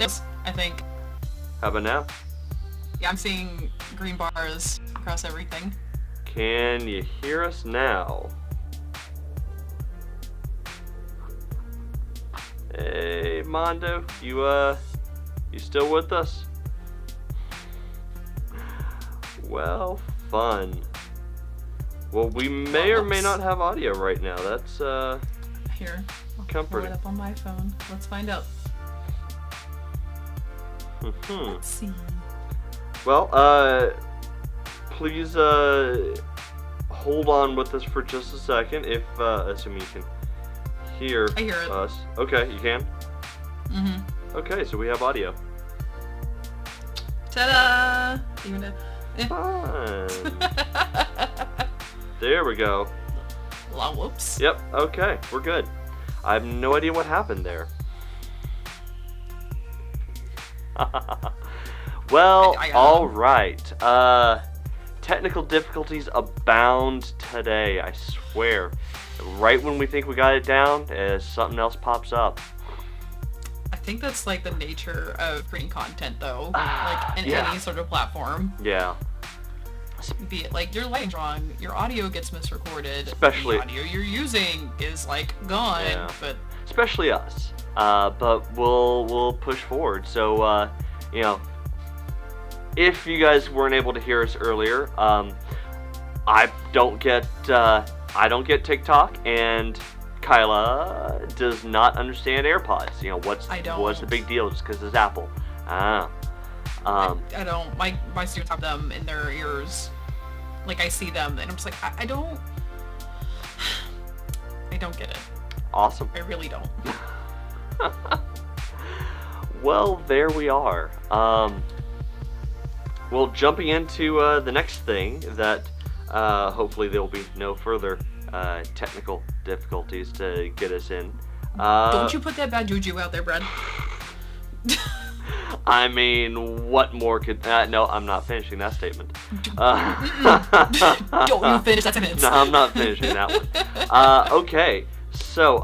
I think. How about now? Yeah, I'm seeing green bars across everything. Can you hear us now? Hey, Mondo, you still with us? Well, fun. Well, we may or may not have audio right now. That's, Here, I'll comforting. pull it up on my phone. Let's find out. Let's see. Well, please, hold on with us for just a second, if, assuming you can hear I hear it. us. Okay, you can? Okay, so we have audio. Ta-da! Even if... Fun. There we go. Well, whoops. Yep, okay, we're good. I have no idea what happened there. Well, alright. Technical difficulties abound today, I swear. Right when we think we got it down, something else pops up. I think that's like the nature of creating content, though. Like in any sort of platform. Yeah. Be it like your lighting's wrong, your audio gets misrecorded, Especially the audio you're using is like gone. Yeah. But especially us. But we'll push forward. So you know, if you guys weren't able to hear us earlier, I don't get TikTok, and Kyla does not understand AirPods. You know, what's the big deal? Just because it's Apple. I don't. My students have them in their ears. Like I see them, and I'm just like, I don't get it. Awesome. I really don't. Well, there we are. Well, jumping into the next thing that hopefully there will be no further technical difficulties to get us in. Don't you put that bad juju out there, Brad. I mean, what more could... no, I'm not finishing that statement. Don't you finish that sentence. No, I'm not finishing that one. Okay, so,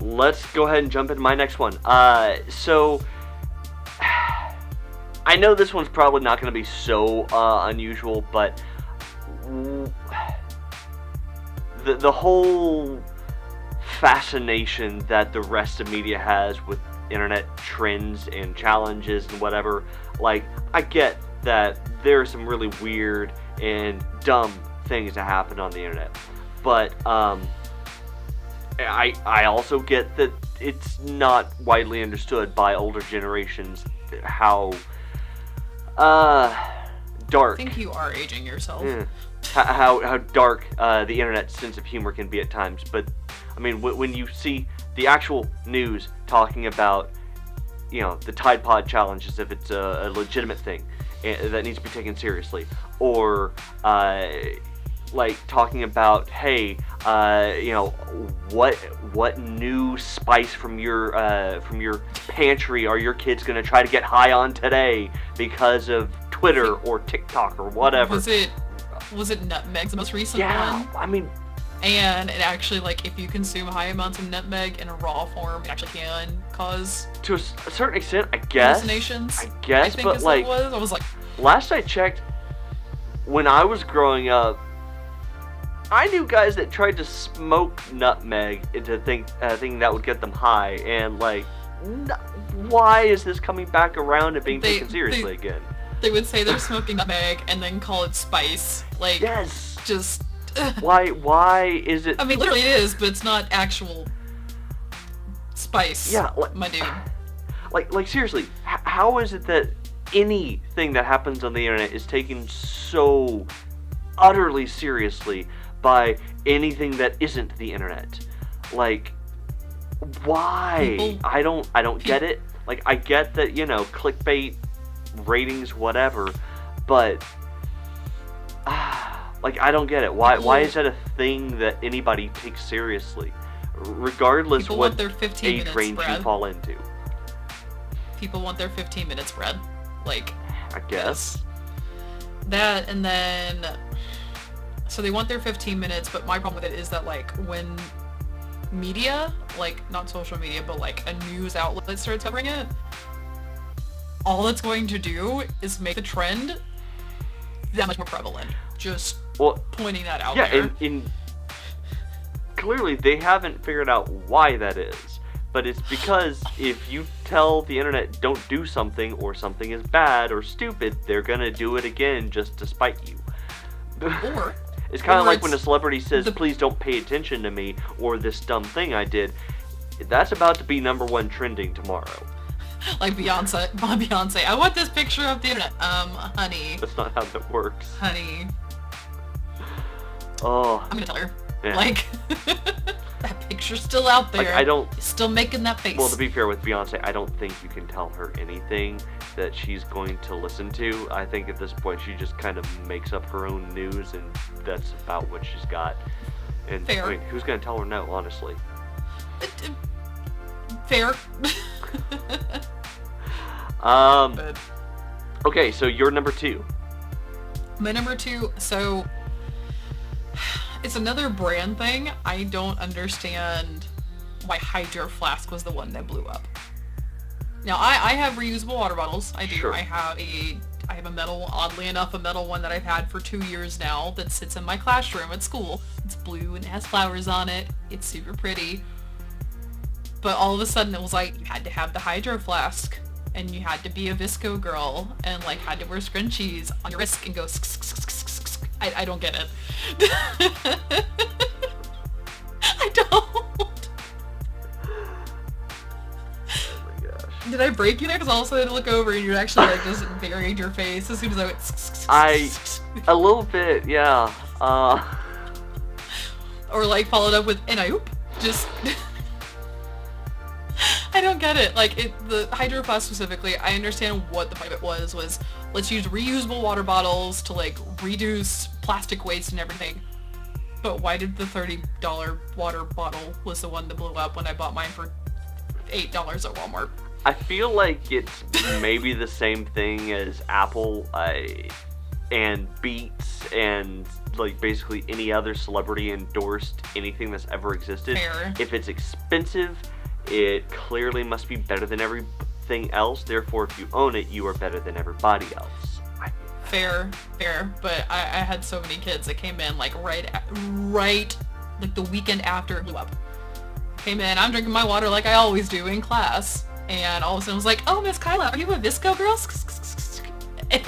let's go ahead and jump into my next one. So, I know this one's probably not going to be so unusual, but the whole fascination that the rest of media has with internet trends and challenges and whatever, like, I get that there are some really weird and dumb things that happen on the internet, but I also get that it's not widely understood by older generations how dark. I think you are aging yourself. How dark the internet's sense of humor can be at times. But I mean, when you see the actual news talking about, you know, the Tide Pod challenge as if it's a legitimate thing that needs to be taken seriously, or like talking about, hey, you know, what new spice from your pantry are your kids gonna try to get high on today because of Twitter or TikTok or whatever? Was it nutmeg's the most recent one? Yeah, I mean, and it actually, like, if you consume high amounts of nutmeg in a raw form, it actually can cause to a certain extent, I guess. Hallucinations. I guess, think but is like, what it was. I was like, last I checked, when I was growing up, I knew guys that tried to smoke nutmeg into thinking that would get them high, and like, why is this coming back around and being taken seriously again? They would say they're smoking nutmeg and then call it spice. Like, yes. Just. Why is it? I mean, literally it is, but it's not actual spice. Yeah, my dude. Like seriously, how is it that anything that happens on the internet is taken so utterly seriously by anything that isn't the internet? Like, why? I don't get it. Like, I get that, you know, clickbait, ratings, whatever, but like, I don't get it. Why is that a thing that anybody takes seriously, regardless what age range you fall into? People want their 15 minutes, Brad. Like, I guess that, and then so they want their 15 minutes, but my problem with it is that, like, when media, like not social media, but like a news outlet starts covering it, all it's going to do is make the trend that much more prevalent. Just pointing that out there. Yeah, clearly they haven't figured out why that is. But it's because if you tell the internet don't do something, or something is bad or stupid, they're gonna do it again just to spite you. Or it's kind of like when a celebrity says, please don't pay attention to me, or this dumb thing I did. That's about to be #1 trending tomorrow. Like Beyonce, I want this picture of the internet. Honey. That's not how that works. Honey. Oh. I'm gonna tell her. Yeah. Like, that picture's still out there. Like, still making that face. Well, to be fair with Beyonce, I don't think you can tell her anything that she's going to listen to. I think at this point she just kind of makes up her own news, and that's about what she's got. And fair. I mean, who's going to tell her no, honestly? Fair. But okay, so you're number 2. my number 2, so it's another brand thing. I don't understand why Hydro Flask was the one that blew up. Now, I have reusable water bottles. I do. Sure. I have a metal, oddly enough, a metal one that I've had for 2 years now that sits in my classroom at school. It's blue and it has flowers on it. It's super pretty. But all of a sudden it was like, you had to have the Hydro Flask, and you had to be a Visco girl, and like had to wear scrunchies on your wrist and go I don't get it. I don't. Oh my gosh. Did I break you there? Because all of a sudden I look over and you're actually like just buried your face as soon as I went a little bit, yeah. Or like followed up with, and I oop. Just... I don't get it. Like, the Hydro Flask specifically, I understand what the point of it was let's use reusable water bottles to, like, reduce plastic waste and everything. But why did the $30 water bottle was the one that blew up when I bought mine for $8 at Walmart? I feel like it's maybe the same thing as Apple and Beats and, like, basically any other celebrity endorsed anything that's ever existed. Fair. If it's expensive, it clearly must be better than everything else. Therefore, if you own it, you are better than everybody else. Fair. But I had so many kids that came in like right like the weekend after it blew up. Came in, I'm drinking my water like I always do in class, and all of a sudden I was like, oh, Miss Kyla, are you a Visco girl? And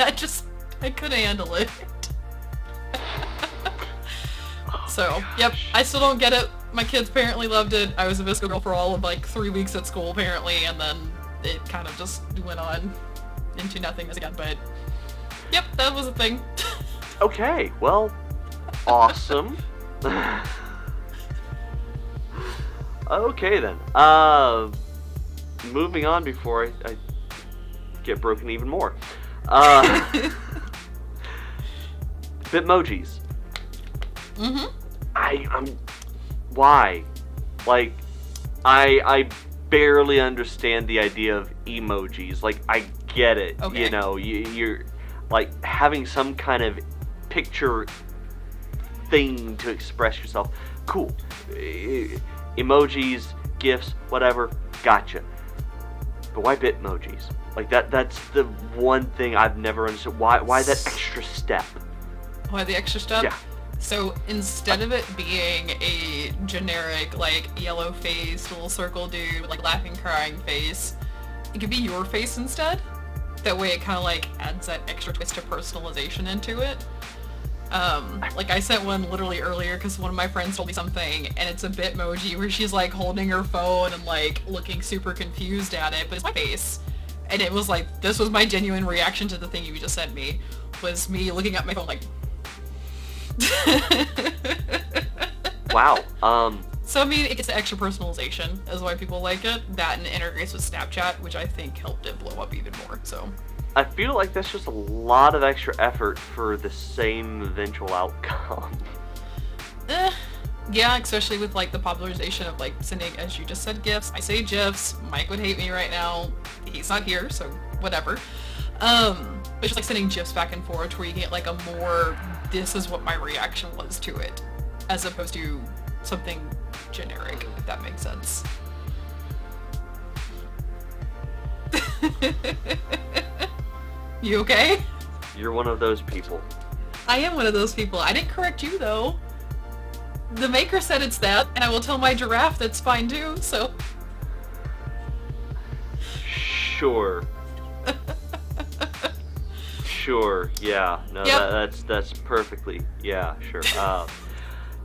I couldn't handle it. So, yep, I still don't get it. My kids apparently loved it. I was a Visco girl for all of like 3 weeks at school apparently, and then it kind of just went on into nothingness again, but yep, that was a thing. Okay, well, awesome. Okay then. Moving on before I get broken even more. Bitmojis. I'm why? Like, I barely understand the idea of emojis. Like, I get it. Okay. You know, you're like having some kind of picture thing to express yourself. Cool. Emojis, GIFs, whatever. Gotcha. But why Bitmojis? Like, that's the one thing I've never understood. Why that extra step? Why the extra step? Yeah. So instead of it being a generic, like, yellow face, little circle dude, like, laughing, crying face, it could be your face instead. That way it kind of, like, adds that extra twist of personalization into it. Like, I sent one literally earlier because one of my friends told me something, and it's a Bitmoji where she's, like, holding her phone and, like, looking super confused at it, but it's my face. And it was, like, this was my genuine reaction to the thing you just sent me, was me looking at my phone, like... Wow. So, I mean, it gets the extra personalization, is why people like it. That and it integrates with Snapchat, which I think helped it blow up even more, so... I feel like that's just a lot of extra effort for the same eventual outcome. Yeah, especially with, like, the popularization of, like, sending, as you just said, GIFs. I say GIFs. Mike would hate me right now. He's not here, so whatever. But just, like, sending GIFs back and forth where you get, like, a more, this is what my reaction was to it, as opposed to something generic, if that makes sense. You okay? You're one of those people. I am one of those people. I didn't correct you, though. The maker said it's that, and I will tell my giraffe that's fine, too, so... Sure. Sure, yeah. No, Yep. that's perfectly... Yeah, sure.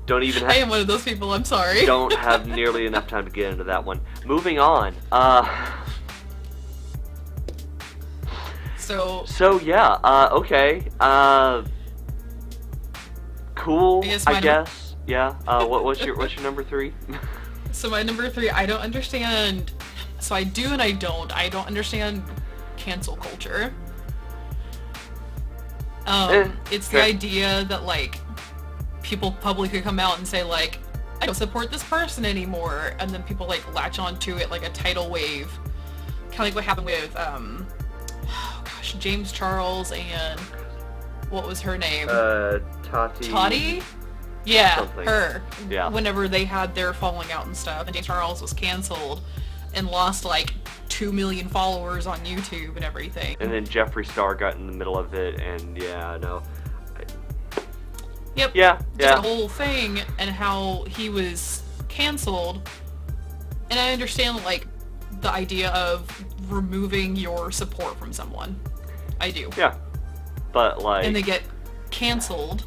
Don't even I am one of those people, I'm sorry. Don't have nearly enough time to get into that one. Moving on. So yeah, okay. Cool, I guess. Yeah. What's your number 3? So my number 3, I don't understand. So I do and I don't. I don't understand cancel culture. It's the idea that, like, people publicly come out and say, like, I don't support this person anymore, and then people, like, latch onto it like a tidal wave. Kind of like what happened with, James Charles and what was her name? Tati? Yeah, something. Her. Yeah. Whenever they had their falling out and stuff, and James Charles was canceled and lost like 2 million followers on YouTube and everything. And then Jeffree Star got in the middle of it, and Yep. Yeah. The whole thing and how he was canceled. And I understand, like, the idea of removing your support from someone. I do. Yeah. But, like... And they get canceled,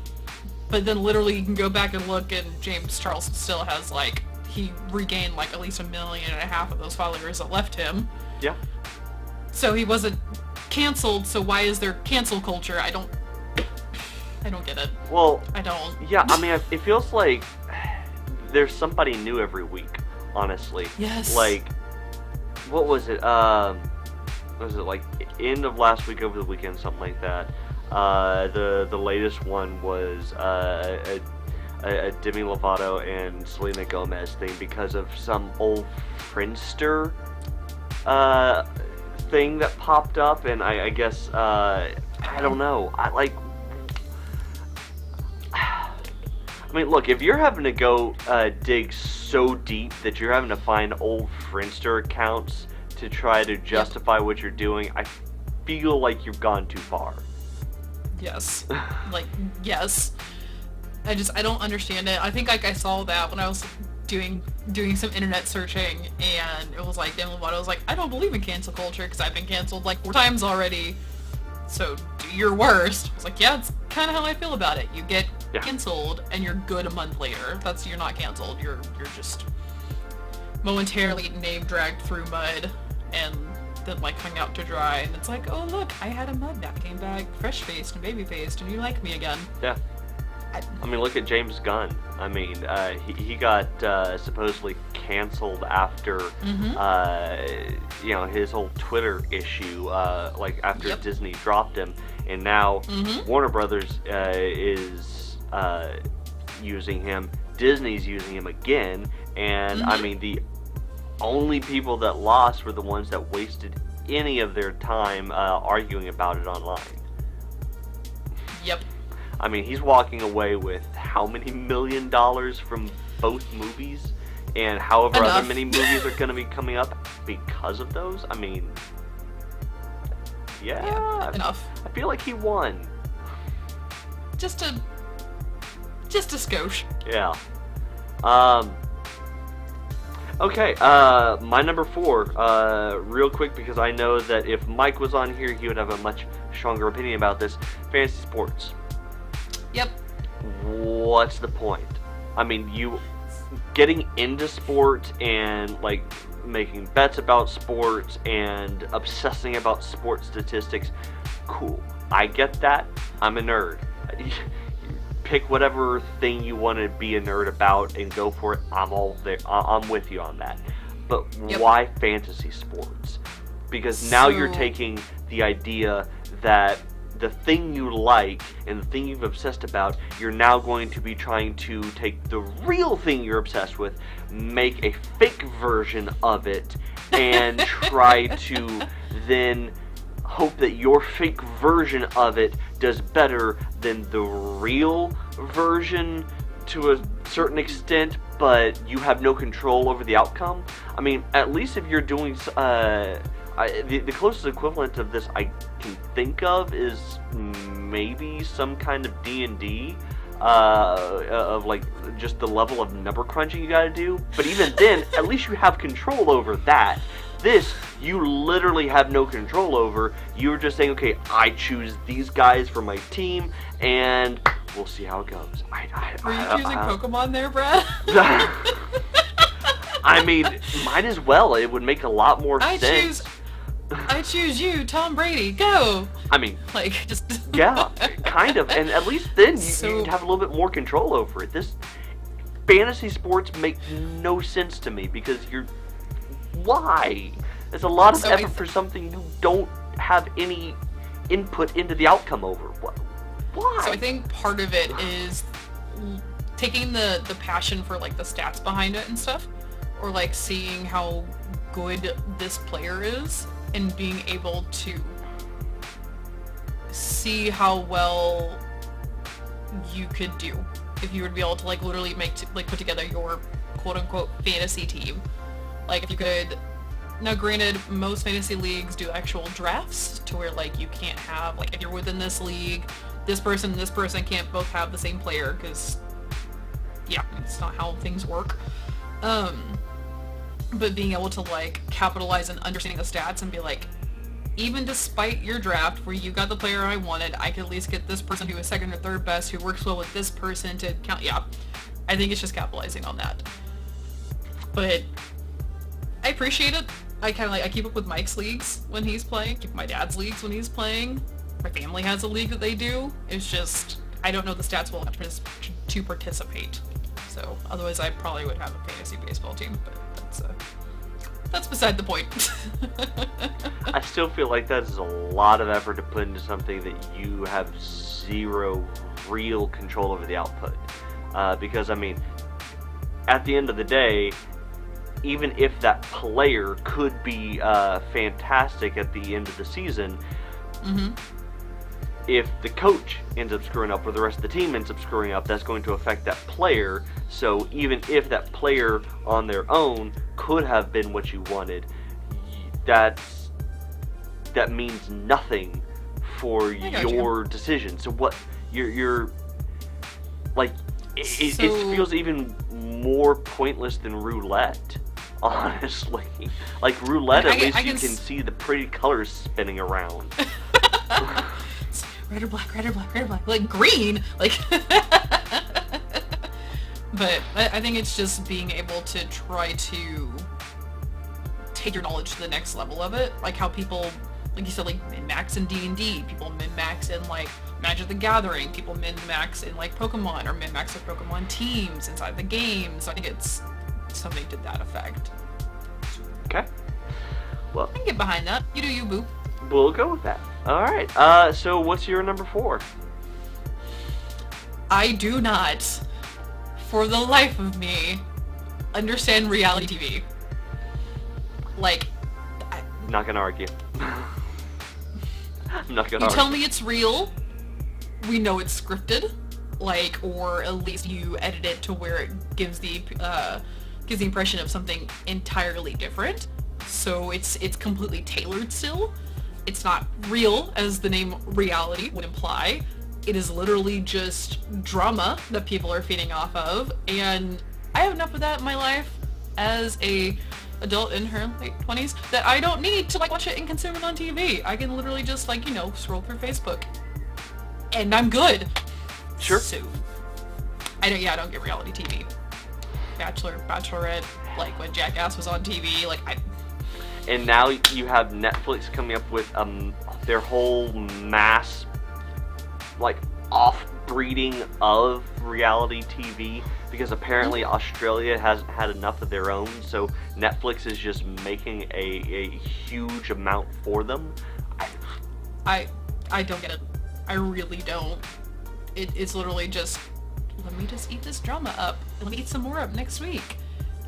but then literally you can go back and look, and James Charles still has, like, he regained, like, at least 1.5 million of those followers that left him. Yeah. So he wasn't canceled, so why is there cancel culture? I don't get it. Well... I don't. Yeah, I mean, it feels like there's somebody new every week, honestly. Yes. Like, what was it? Was it like end of last week, over the weekend, something like that? The latest one was a Demi Lovato and Selena Gomez thing because of some old Friendster thing that popped up, and I guess I don't know. I mean, look, if you're having to go dig so deep that you're having to find old Friendster accounts to try to justify what you're doing, I feel like you've gone too far. Yes. Like, yes. I don't understand it. I think, like, I saw that when I was doing some internet searching, and it was like, Demi Lovato was like, I don't believe in cancel culture because I've been canceled like 4 times already. So do your worst. I was like, yeah, it's kind of how I feel about it. You get canceled and you're good a month later. You're not canceled. You're just momentarily name dragged through mud and then, like, hung out to dry. And it's like, oh look, I had a mud nap, came back fresh faced and baby faced, and you like me again. Yeah. I mean, look at James Gunn. I mean, he got supposedly canceled after, his whole Twitter issue, like after Disney dropped him, and now Warner Brothers is using him. Disney's using him again, and I mean, the only people that lost were the ones that wasted any of their time arguing about it online. Yep. I mean, he's walking away with how many $1 million from both movies, and however other many movies are going to be coming up because of those. I mean, yeah, enough. I feel like he won. Just a skosh. Yeah. Okay, my number 4, real quick, because I know that if Mike was on here, he would have a much stronger opinion about this. Fantasy sports. Yep. What's the point? I mean, you getting into sports and, like, making bets about sports and obsessing about sports statistics, cool. I get that. I'm a nerd. Pick whatever thing you want to be a nerd about and go for it. I'm all there. I'm with you on that. But why fantasy sports? Because now you're taking the idea that the thing you like and the thing you've obsessed about, you're now going to be trying to take the real thing you're obsessed with, make a fake version of it, and try to then hope that your fake version of it does better than the real version to a certain extent, but you have no control over the outcome. I mean, at least if you're doing the closest equivalent of this I can think of is maybe some kind of D&D, of like just the level of number crunching you gotta do. But even then, at least you have control over that. This, you literally have no control over. You're just saying, okay, I choose these guys for my team, and we'll see how it goes. Are you choosing Pokemon there, Brad? I mean, might as well. It would make a lot more sense. I choose you, Tom Brady. Go. I mean, like just yeah, kind of. And at least then you'd have a little bit more control over it. This fantasy sports make no sense to me because why? There's a lot of effort for something you don't have any input into the outcome over. Why? So I think part of it is taking the passion for like the stats behind it and stuff, or like seeing how good this player is and being able to see how well you could do if you would be able to like literally put together your quote unquote fantasy team. Like if you could, now granted most fantasy leagues do actual drafts to where like you can't have, like if you're within this league, this person and this person can't both have the same player because yeah, it's not how things work. But being able to like capitalize on understanding the stats and be like, even despite your draft where you got the player I wanted, I could at least get this person who is second or third best, who works well with this person to count. Yeah, I think it's just capitalizing on that. But I appreciate it. I kind of like, I keep up with Mike's leagues when he's playing, keep my dad's leagues when he's playing. My family has a league that they do. It's just, I don't know the stats well enough to participate. So otherwise I probably would have a fantasy baseball team, but that's beside the point. I still feel like that is a lot of effort to put into something that you have zero real control over the output. Because, I mean, at the end of the day, even if that player could be fantastic at the end of the season, if the coach ends up screwing up or the rest of the team ends up screwing up, that's going to affect that player. So even if that player on their own could have been what you wanted, that means nothing for your decision. So what you're like, it feels even more pointless than roulette, honestly. Like roulette, at least you can see the pretty colors spinning around. Red or black, red or black, red or black. Like green, like. But I think it's just being able to try to take your knowledge to the next level of it. Like how people, like you said, like min-max in D&D, people min-max in like Magic the Gathering, people min-max in like Pokemon, or min-max with Pokemon teams inside the game. So I think it's something to that effect. Okay. Well, I can get behind that. You do you, boo. We'll go with that. Alright, so what's your number 4? I do not, for the life of me, understand reality TV. Like, I'm not gonna argue. I'm not gonna argue. You tell me it's real, we know it's scripted, like, or at least you edit it to where it gives the impression of something entirely different. So it's completely tailored still. It's not real, as the name reality would imply. It is literally just drama that people are feeding off of, and I have enough of that in my life as a adult in her late 20s that I don't need to like watch it and consume it on TV. I can literally just like, you know, scroll through Facebook, and I'm good. Sure. So, I don't get reality TV. Bachelor, Bachelorette, like when Jackass was on TV, like And now you have Netflix coming up with their whole mass, like, off-breeding of reality TV, because apparently Australia hasn't had enough of their own, so Netflix is just making a huge amount for them. I don't get it. I really don't. It's literally just, let me just eat this drama up, and let me eat some more up next week.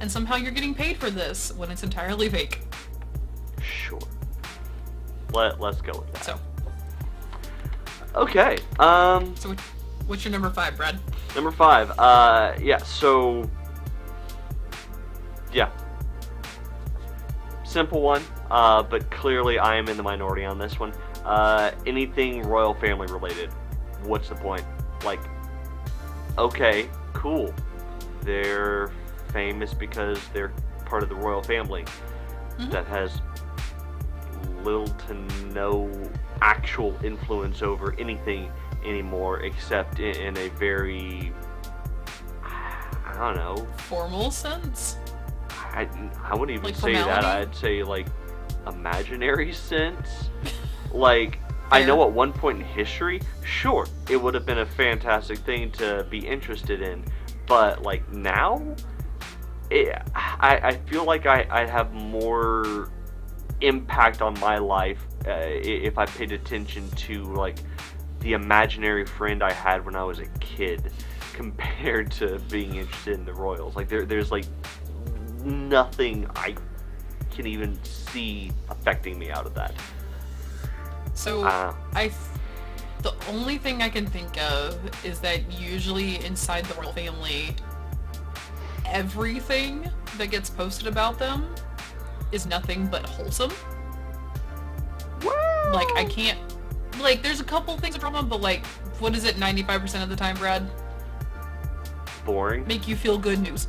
And somehow you're getting paid for this when it's entirely fake. Sure. Let's go with that. So. Okay. So what's your number 5, Brad? Number 5. So yeah, simple one. But clearly I am in the minority on this one. Anything royal family related. What's the point? Like, okay, cool. They're famous because they're part of the royal family that has little to no actual influence over anything anymore, except in a very, I don't know, formal sense. I wouldn't even like say formality? that. I'd say like imaginary sense. Like, I know at one point in history, sure, it would have been a fantastic thing to be interested in, but like now, I feel like I have more impact on my life if I paid attention to like the imaginary friend I had when I was a kid compared to being interested in the royals. Like there's like nothing I can even see affecting me out of that. So the only thing I can think of is that usually inside the royal family, everything that gets posted about them is nothing but wholesome. Wow. Like, I can't, like, there's a couple things of drama, but like, what is it 95% of the time, Brad? Boring. Make you feel good news.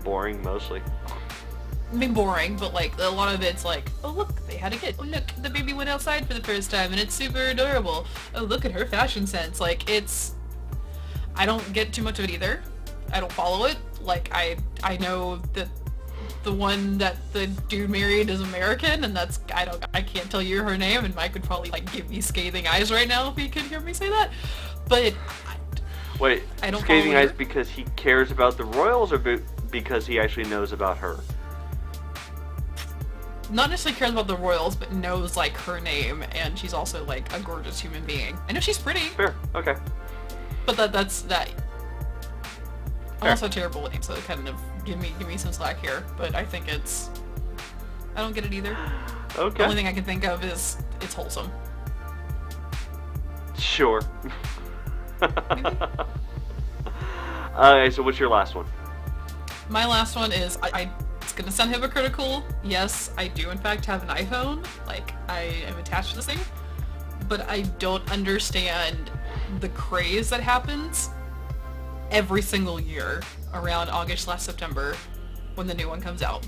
Boring, mostly. I mean, boring, but like, a lot of it's like, oh look, they had a kid. Oh look, the baby went outside for the first time and it's super adorable. Oh, look at her fashion sense. Like, I don't get too much of it either. I don't follow it. Like, I know that the one that the dude married is American, and that's, I can't tell you her name, and Mike would probably like give me scathing eyes right now if he could hear me say that. But wait, I don't scathing eyes her. because he cares about the royals, or because he actually knows about her? Not necessarily cares about the royals, but knows like her name, and she's also like a gorgeous human being. I know she's pretty. Fair, okay. But that's that. I'm Fair. also terrible with names, so kind of give me some slack here. But I think I don't get it either. Okay. The only thing I can think of is it's wholesome. Sure. Alright, so what's your last one? My last one is it's gonna sound hypocritical. Yes, I do in fact have an iPhone. Like, I am attached to this thing, but I don't understand the craze that happens every single year around August/September when the new one comes out.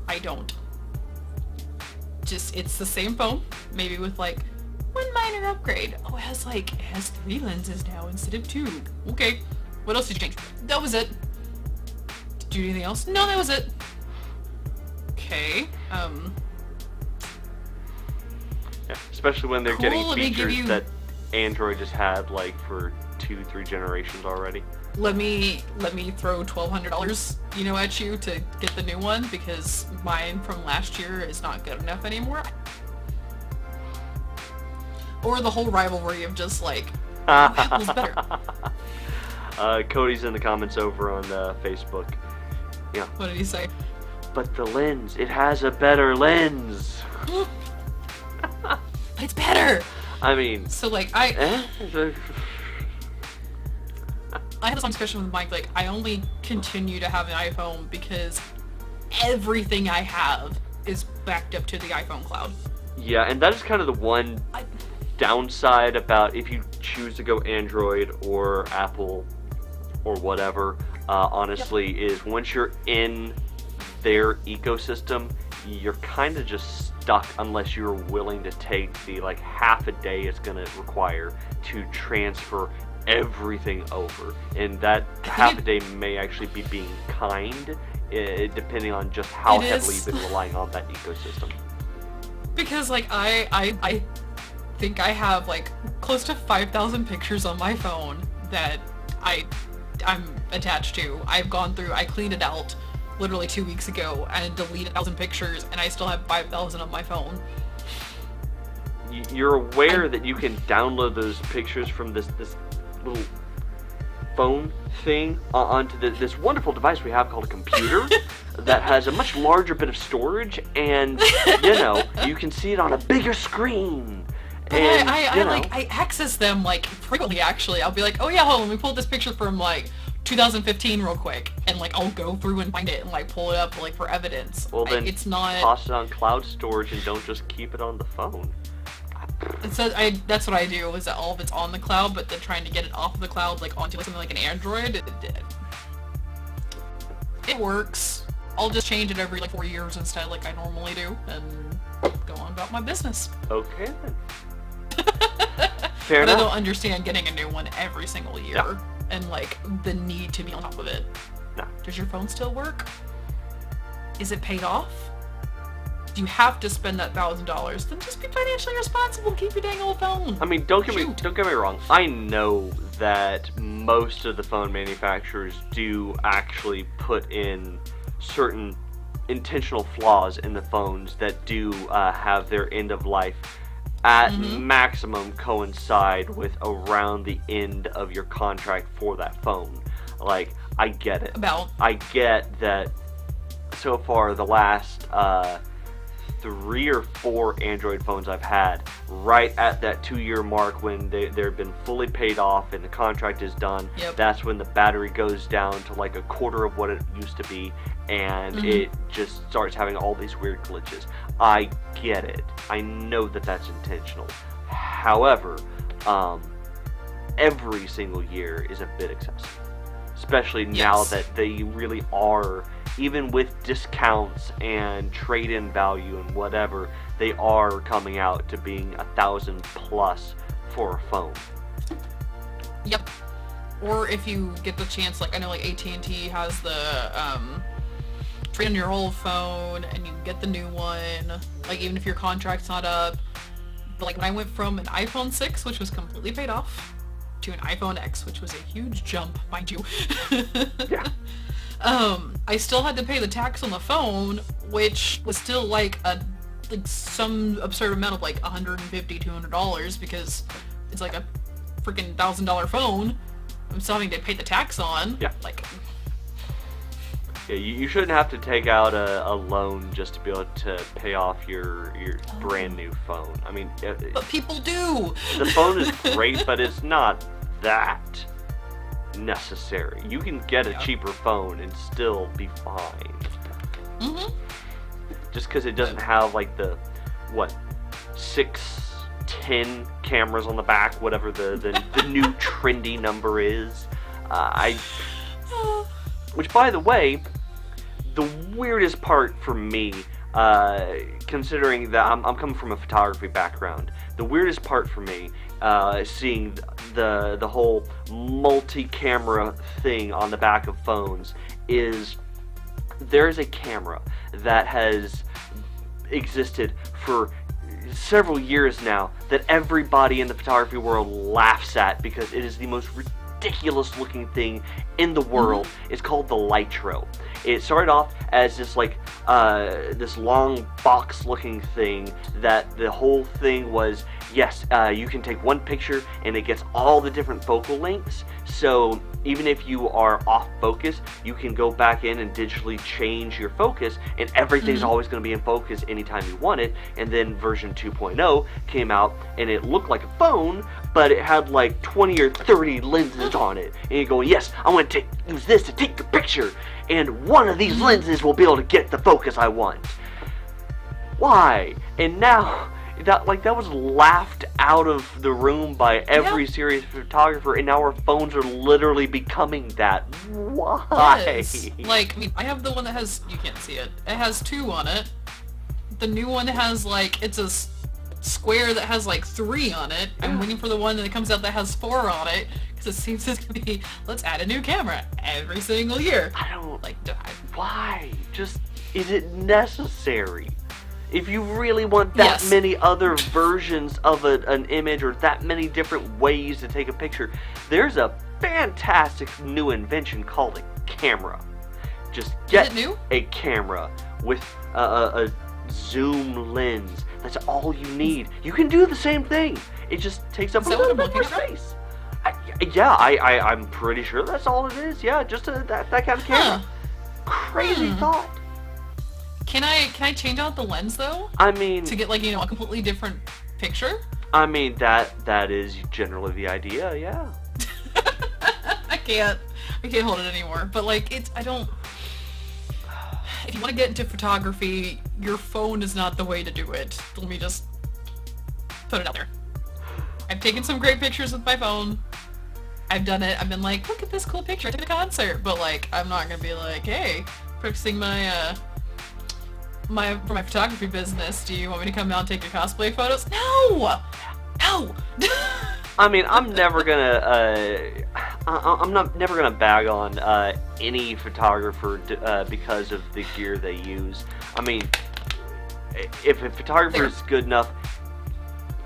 I don't. Just, it's the same phone, maybe with like one minor upgrade. Oh, it has 3 lenses now instead of 2. Okay. What else did you change? That was it. Did you do anything else? No, that was it. Okay. Yeah, especially when they're Cool, getting let me give features you- that Android has had like for 2-3 generations already. Let me throw $1,200, at you to get the new one, because mine from last year is not good enough anymore. Or the whole rivalry of just like, oh, Apple's better. Cody's in the comments over on Facebook. Yeah. What did he say? But the lens, it has a better lens. It's better! I mean, So like, I had this long discussion with Mike, like, I only continue to have an iPhone because everything I have is backed up to the iPhone cloud. yeah, and that is kind of the one I, downside about if you choose to go Android or Apple or whatever, honestly, is once you're in their ecosystem, you're kind of just stuck unless you're willing to take the like half a day it's going to require to transfer everything over. And that half a day may actually be being kind, depending on just how heavily you've been relying on that ecosystem. because like, I think I have like close to 5,000 pictures on my phone that I'm attached to. I've gone through, I cleaned it out literally 2 weeks ago and deleted 1,000 pictures, and I still have 5,000 on my phone. You're aware that you can download those pictures from this little phone thing onto this wonderful device we have called a computer that has a much larger bit of storage, and you can see it on a bigger screen. But And, I like, I access them, like, frequently, actually. I'll be like, oh yeah, hold on, let me pull this picture from, like, 2015 real quick. And, like, I'll go through and find it and, like, pull it up, like, for evidence. well, then It's not... toss it on cloud storage and don't just keep it on the phone. That's what I do, is that all of it's on the cloud, but then trying to get it off of the cloud, like, onto, like, something like an Android, it works. I'll just change it every, like, 4 years instead, like I normally do, and go on about my business. Okay, then. Fair But enough. I don't understand getting a new one every single year, No. and, like, the need to be on top of it. No. Does your phone still work? Is it paid off? Do you have to spend that $1,000? Then just be financially responsible and keep your dang old phone. I mean, don't get me wrong. I know that most of the phone manufacturers do actually put in certain intentional flaws in the phones that do have their end of life at maximum coincide with around the end of your contract for that phone. Like, I get it. I get that so far the last 3 or 4 Android phones I've had, right at that 2-year mark when they've been fully paid off and the contract is done, that's when the battery goes down to like a quarter of what it used to be, and it just starts having all these weird glitches. I get it. I know that that's intentional. However, every single year is a bit excessive. Especially now that they really are, even with discounts and trade-in value and whatever, they are coming out to being $1,000+ for a phone. Yep. Or if you get the chance, like I know, like AT&T has the trade in your old phone and you can get the new one. Like even if your contract's not up. But like when I went from an iPhone 6, which was completely paid off, to an iPhone X, which was a huge jump, mind you. Yeah. I still had to pay the tax on the phone, which was still like some absurd amount of like $150, $200 because it's like a freaking $1,000 phone. I'm still having to pay the tax on. Yeah. Like. Yeah, you shouldn't have to take out a loan just to be able to pay off your brand new phone. I mean, but people do. The phone is great, but it's not that necessary. You can get a cheaper phone and still be fine. Just because it doesn't have like the 6, 10 cameras on the back, whatever the new trendy number is. Which, by the way, the weirdest part for me, considering that I'm coming from a photography background, the weirdest part for me, seeing the whole multi-camera thing on the back of phones, is there's a camera that has existed for several years now that everybody in the photography world laughs at because it is the most ridiculous looking thing in the world. It's called the Litro. It started off as this like this long box looking thing that the whole thing was, yes, you can take one picture and it gets all the different focal lengths, so even if you are off focus, you can go back in and digitally change your focus, and everything's always going to be in focus anytime you want it. And then version 2.0 came out, and it looked like a phone, but it had like 20 or 30 lenses on it. And you're going, yes, I want to use this to take the picture, and one of these lenses will be able to get the focus I want. Why? And now that was laughed out of the room by every serious photographer, and now our phones are literally becoming that. Why? Yes. Like, I mean, I have the one that has, you can't see it, it has 2 on it. The new one has like, it's a square that has like 3 on it. I'm waiting for the one that comes out that has 4 on it, because it seems it's gonna be, let's add a new camera every single year. I don't like, why? Just, is it necessary? If you really want that many other versions of an image, or that many different ways to take a picture, there's a fantastic new invention called a camera. Just get a camera with a zoom lens. That's all you need. You can do the same thing. It just takes up a little bit more space. I'm pretty sure that's all it is. Yeah, just that kind of camera. Crazy thought. Can I change out the lens though? I mean, to get like, you know, a completely different picture? I mean, that is generally the idea, yeah. I can't hold it anymore. But like, I don't. If you want to get into photography, your phone is not the way to do it. Let me just put it out there. I've taken some great pictures with my phone. I've done it. I've been like, look at this cool picture I took at a concert. But like, I'm not gonna be like, hey, fixing my for my photography business. Do you want me to come out and take your cosplay photos? No, no. I mean, I'm never gonna never gonna bag on any photographer because of the gear they use. I mean, if a photographer is good enough,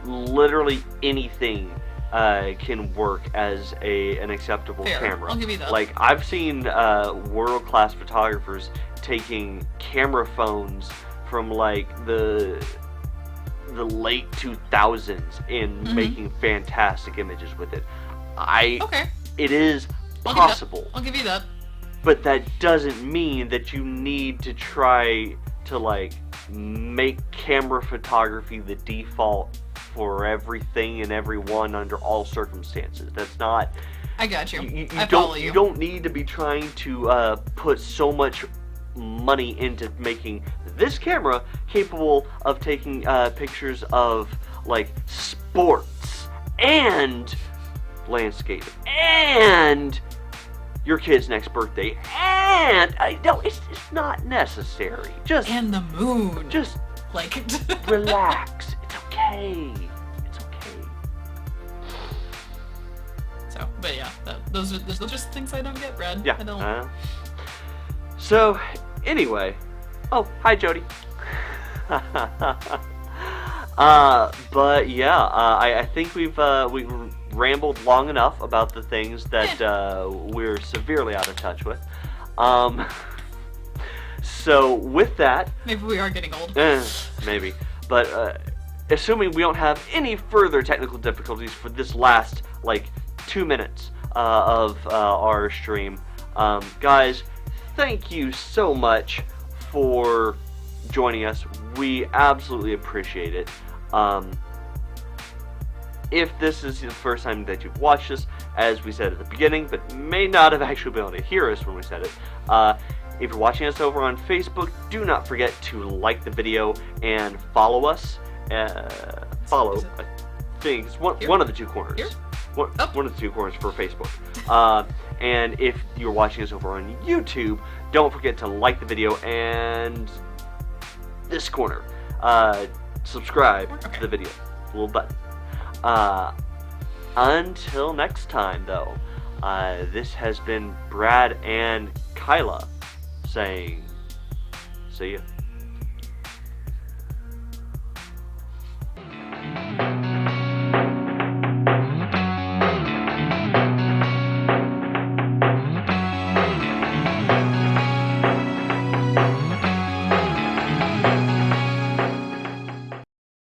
literally anything can work as an acceptable camera. I'll give you that. Like, I've seen world-class photographers taking camera phones from like the late 2000s and making fantastic images with it. It is possible. I'll give you that. But that doesn't mean that you need to try to like make camera photography the default for everything and everyone under all circumstances. That's not. I got you. You don't need to be trying to put so much money into making this camera capable of taking pictures of like sports and landscape and your kid's next birthday, and it's not necessary. Just and the moon. Just like relax. It's okay. It's okay. So, but yeah, those are just things I don't get, Brad. Yeah. I don't. So, anyway. Oh, hi, Jody. But yeah, I think we've rambled long enough about the things that we're severely out of touch with. So with that, maybe we are getting old. Maybe, but assuming we don't have any further technical difficulties for this last like 2 minutes of our stream, guys, thank you so much for joining us. We absolutely appreciate it. If this is the first time that you've watched us, as we said at the beginning, but may not have actually been able to hear us when we said it, if you're watching us over on Facebook, do not forget to like the video and follow us. Follow, I think, it's one of the two corners. Here? One of the two corners for Facebook. And if you're watching us over on YouTube, don't forget to like the video and this corner. Subscribe to the video. Little button. Until next time, though, this has been Brad and Kyla saying, see ya.